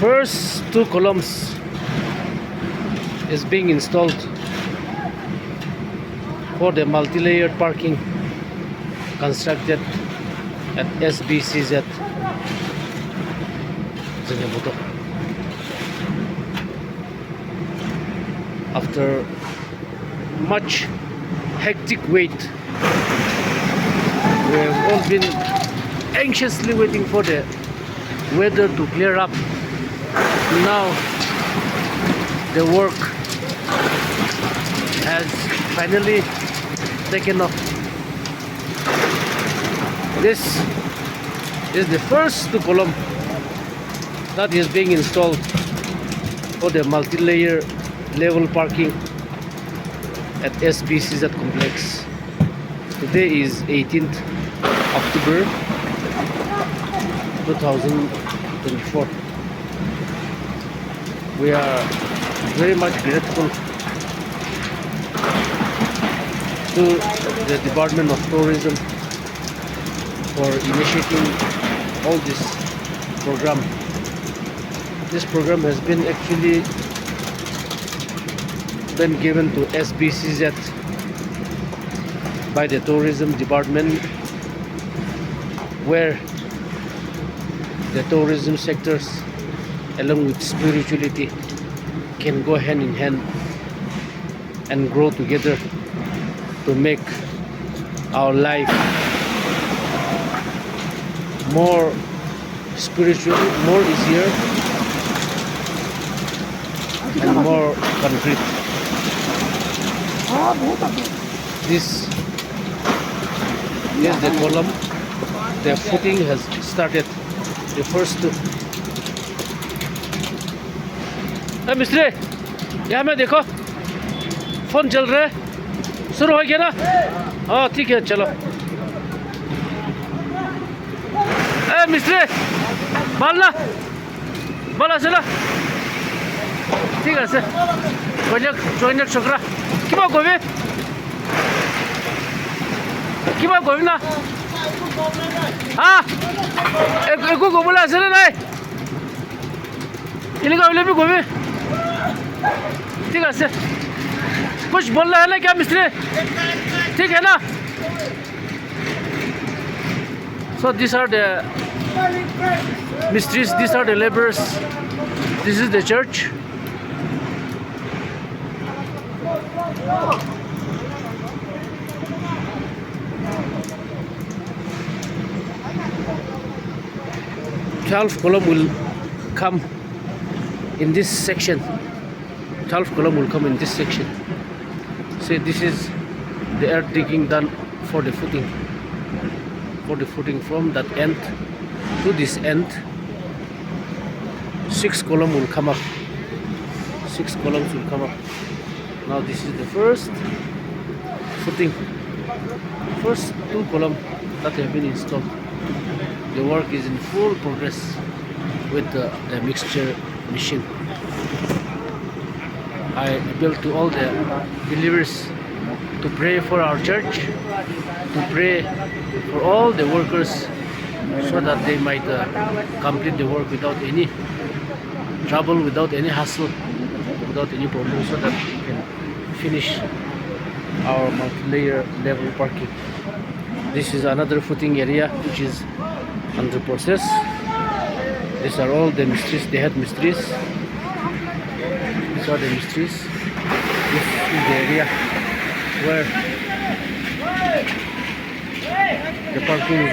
first two columns is being installed for the multi-layered parking constructed at SBCZ Zenebuto. After much hectic wait, we have all been anxiously waiting for the weather to clear up. Now the work has finally taken off. This is the first column that is being installed for the multi-layer level parking at SBCZ complex. Today is 18th October 2024. We are very much grateful to the Department of Tourism for initiating all this program. This program has been actually been given to SBCZ by the Tourism Department, where the tourism sectors along with spirituality can go hand in hand and grow together to make our life more spiritual, more easier and more concrete. This is the column. The footing has started. The first two. मिस्त्री यहाँ में देखो, phone चल रहा है, शुरू हो गया ना? हाँ ठीक है, चलो। मिस्त्री बोलना, बोला चलो। ठीक है सर, कोई छोकरा, कितना गोभी? कितना गोभी ना? हाँ, एक को बोला चलो नहीं। इनका वाले भी गोभी। ठीक है सर, कुछ बोल रहा है ना क्या मिस्त्री? ठीक है ना? So these are the mistries, these are the laborers, this is the church. Twelve column will come in this section. 12 column will come in this section. See, this is the earth digging done for the footing. For the footing from that end to this end. 6 column will come up. 6 columns will come up. Now this is the first footing. First 2 column that have been installed. The work is in full progress with the mixture machine. I appeal to all the believers to pray for our church, to pray for all the workers so that they might complete the work without any trouble, without any hassle, without any problem, so that we can finish our multi-layer level parking. This is another footing area which is under process. These are all the mysteries, the head mysteries. These are the mysteries. This is the area where the parking is